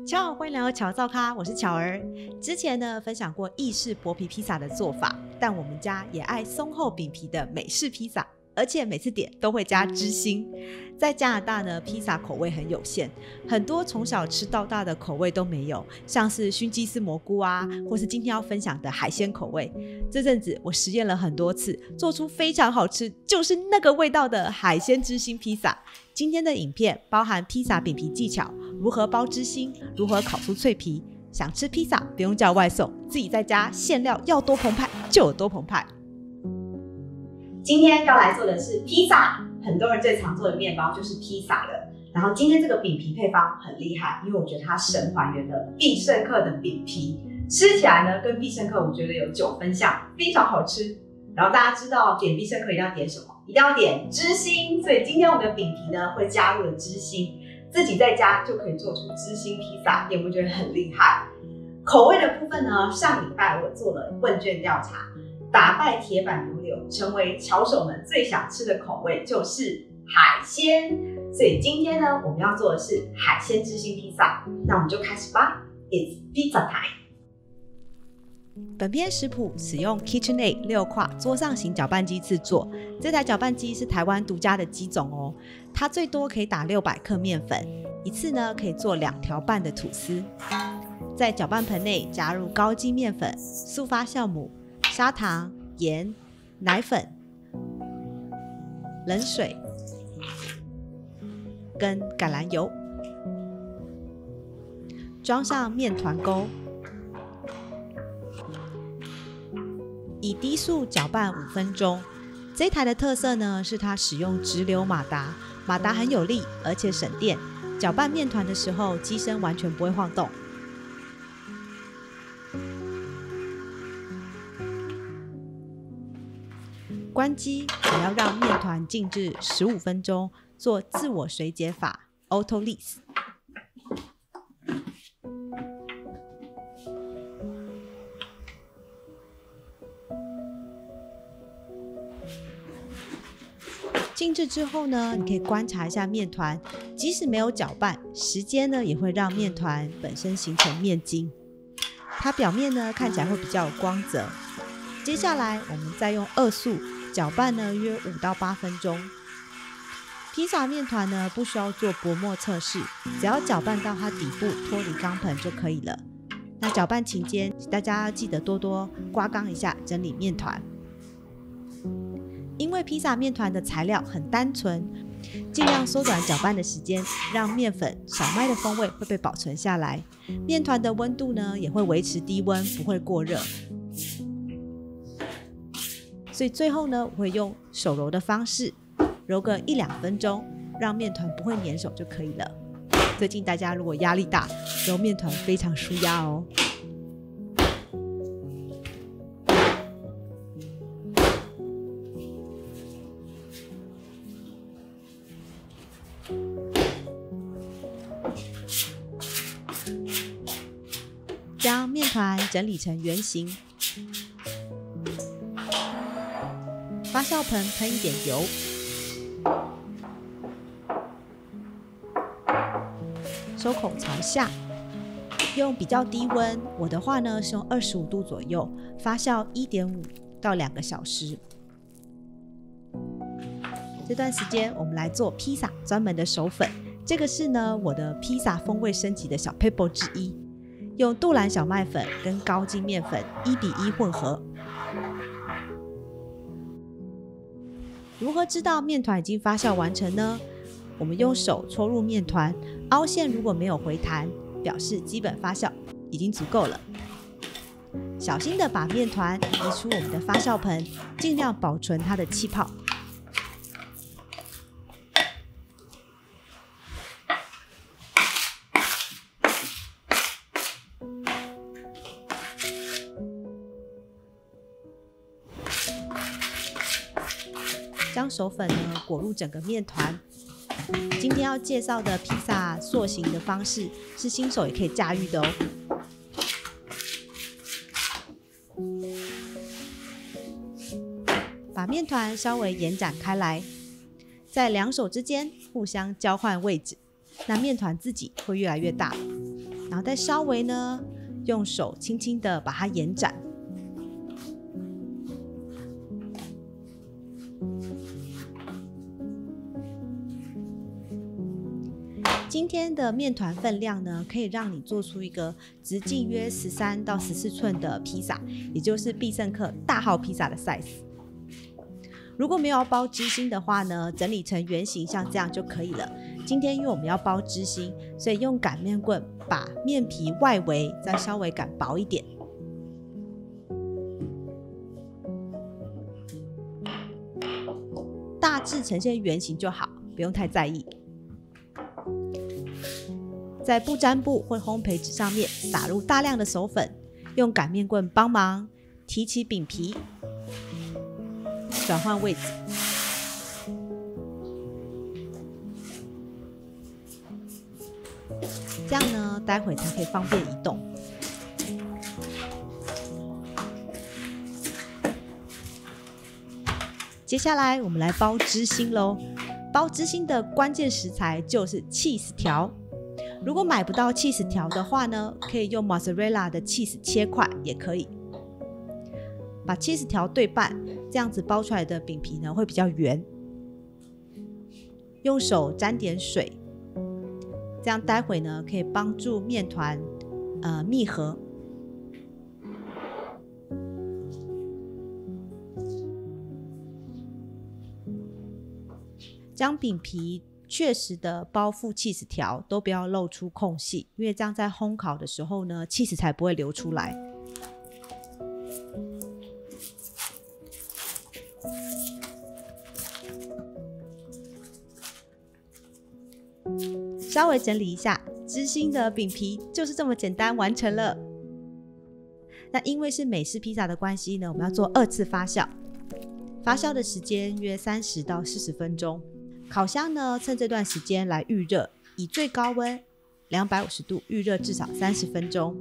巧，欢迎来到巧造咖，我是巧儿。之前呢分享过意式薄皮披萨的做法，但我们家也爱松厚饼皮的美式披萨，而且每次点都会加芝心。在加拿大呢，披萨口味很有限，很多从小吃到大的口味都没有，像是熏鸡丝蘑菇啊，或是今天要分享的海鲜口味。这阵子我实验了很多次，做出非常好吃，就是那个味道的海鲜芝心披萨。今天的影片包含披萨饼皮技巧，如何包芝心，如何烤出脆皮。想吃披萨不用叫外送，自己在家馅料要多澎湃就有多澎湃。今天要来做的是披萨，很多人最常做的面包就是披萨了。然后今天这个饼皮配方很厉害，因为我觉得它神还原了必胜客的饼皮，吃起来呢跟必胜客我觉得有9分像，非常好吃。然后大家知道点必胜客一定要点什么？一定要点芝心，所以今天我们的饼皮呢会加入了芝心，自己在家就可以做出芝心披萨，有没有觉得很厉害？口味的部分呢，上礼拜我做了问卷调查，打败铁板牛柳，成为巧手们最想吃的口味就是海鲜。所以今天呢，我们要做的是海鲜芝心披萨。那我们就开始吧 ，It's pizza time。本篇食谱使用 KitchenAid 6跨桌上型搅拌机制作，这台搅拌机是台湾独家的机种哦。它最多可以打600克面粉，一次呢可以做2条半的吐司。在搅拌盆内加入高筋面粉、速发酵母、砂糖、盐、奶粉、冷水跟橄榄油，装上面团钩，以低速搅拌5分钟。这台的特色呢，是它使用直流马达，马达很有力，而且省电。搅拌面团的时候，机身完全不会晃动。关机，也要让面团静置15分钟，做自我水解法 Autolyse。静置之后呢，你可以观察一下面团，即使没有搅拌，时间呢也会让面团本身形成面筋，它表面呢看起来会比较有光泽。接下来我们再用2速搅拌呢约5到8分钟。披萨面团呢不需要做薄膜测试，只要搅拌到它底部脱离钢盆就可以了。那搅拌期间，大家要记得多多刮缸一下，整理面团。因为披萨面团的材料很单纯，尽量缩短搅拌的时间，让面粉、小麦的风味会被保存下来。面团的温度呢也会维持低温，不会过热。所以最后呢，我会用手揉的方式揉个1-2分钟，让面团不会粘手就可以了。最近大家如果压力大，揉面团非常舒压哦。将面团整理成圆形，发酵盆喷一点油，收口朝下，用比较低温，我的话呢是用25度左右，发酵1.5到2个小时。这段时间我们来做披萨专门的手粉，这个是呢我的披萨风味升级的小 paper 之一。用杜兰小麦粉跟高筋面粉1:1混合。如何知道面团已经发酵完成呢？我们用手戳入面团，凹陷如果没有回弹，表示基本发酵已经足够了。小心的把面团移出我们的发酵盆，尽量保存它的气泡。将手粉呢裹入整个面团。今天要介绍的披萨塑形的方式是新手也可以驾驭的哦。把面团稍微延展开来，在2手之间互相交换位置，那面团自己会越来越大。然后再稍微呢用手轻轻的把它延展。今天的面团分量呢，可以让你做出一个直径约13到14寸的披萨，也就是必胜客大号披萨的 size。如果没有要包芝心的话呢，整理成圆形像这样就可以了。今天因为我们要包芝心，所以用擀面棍把面皮外围再稍微擀薄一点。大致呈现圆形就好，不用太在意。在不粘布或烘焙纸上面撒入大量的手粉，用擀面棍帮忙提起饼皮，转换位置。这样呢，待会才可以方便移动。接下来我们来包芝心咯。包芝心的关键食材就是 cheese 条。如果买不到 cheese 条的话呢，可以用 mozzarella 的 cheese 切块也可以。把 cheese 条对半，这样子包出来的饼皮呢会比较圆。用手沾点水，这样待会呢可以帮助面团密合。将饼皮确实的包覆cheese条，都不要露出空隙，因为这样在烘烤的时候呢cheese才不会流出来。稍微整理一下，芝心的饼皮就是这么简单完成了。那因为是美式披萨的关系呢，我们要做2次发酵，发酵的时间约30到40分钟。烤箱呢，趁这段时间来预热，以最高温250度预热至少30分钟。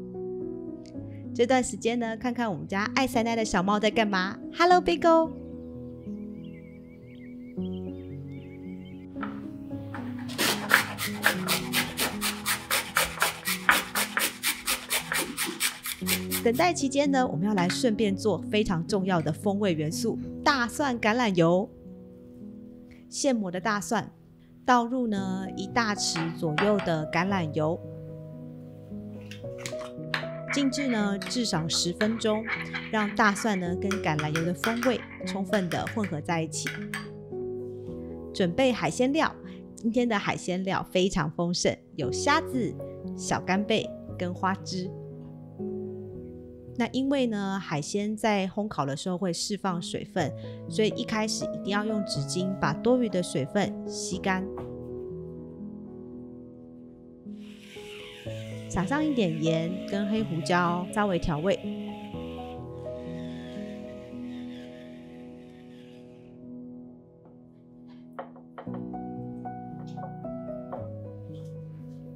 这段时间呢，看看我们家爱塞奈的小猫在干嘛。Hello Bigo。等待期间呢，我们要来顺便做非常重要的风味元素——大蒜橄榄油。现磨的大蒜，倒入呢1大匙左右的橄榄油，静置呢至少10分钟，让大蒜呢跟橄榄油的风味充分的混合在一起。准备海鲜料，今天的海鲜料非常丰盛，有虾子、小干贝跟花枝。那因为呢，海鲜在烘烤的时候会释放水分，所以一开始一定要用纸巾把多余的水分吸干。撒上一点盐跟黑胡椒，稍微调味。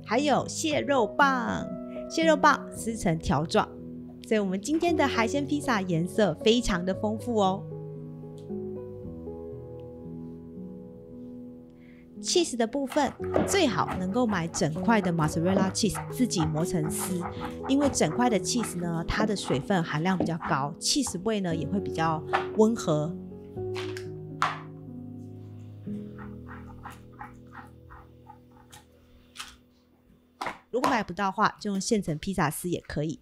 还有蟹肉棒，蟹肉棒撕成条状。所以我们今天的海鲜披萨颜色非常的丰富哦。cheese 的部分最好能够买整块的 mozzarella cheese 自己磨成丝，因为整块的 cheese 呢，它的水分含量比较高，cheese 味呢也会比较温和。如果买不到的话，就用现成披萨丝也可以。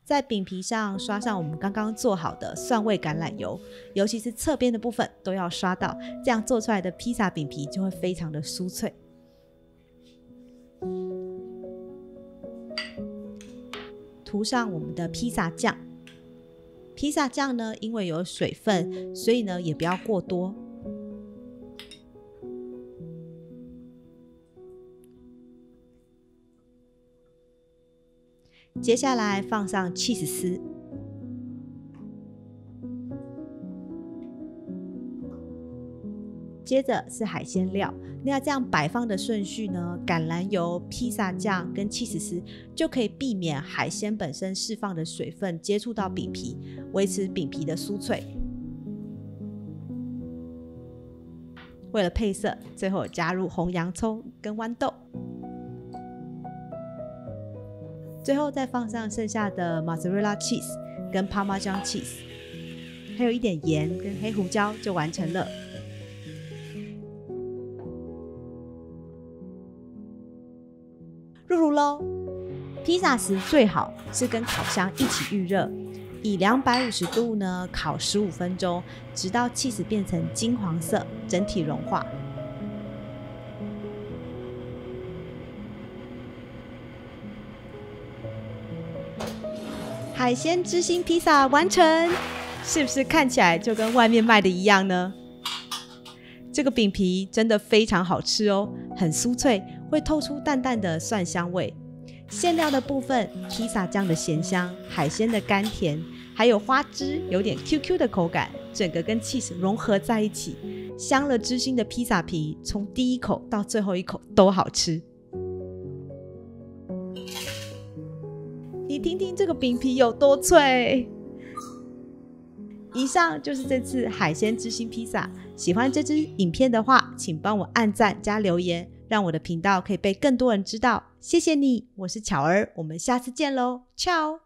在饼皮上刷上我们刚刚做好的蒜味橄榄油，尤其是侧边的部分都要刷到，这样做出来的披萨饼皮就会非常的酥脆。涂上我们的披萨酱，披萨酱呢，因为有水分，所以呢也不要过多。接下来放上 cheese 丝，接着是海鲜料。那这样摆放的顺序呢，橄榄油、披萨酱跟 cheese 丝就可以避免海鲜本身释放的水分接触到饼皮，维持饼皮的酥脆。为了配色，最后加入红洋葱跟豌豆，最后再放上剩下的 mozzarella cheese 跟 parmesan cheese， 还有一点盐跟黑胡椒就完成了。入炉咯！披萨时最好是跟烤箱一起预热，以250度呢烤15分钟，直到起司变成金黄色，整体融化。海鲜之心披萨完成，是不是看起来就跟外面卖的一样呢？这个饼皮真的非常好吃哦，很酥脆，会透出淡淡的蒜香味。馅料的部分，披萨酱的咸香，海鲜的甘甜，还有花枝有点 QQ 的口感，整个跟 cheese 融合在一起，香了之心的披萨皮，从第一口到最后一口都好吃。你听听这个饼皮有多脆！以上就是这次海鲜之心披萨。喜欢这支影片的话，请帮我按赞加留言，让我的频道可以被更多人知道。谢谢你，我是巧儿，我们下次见咯，Ciao。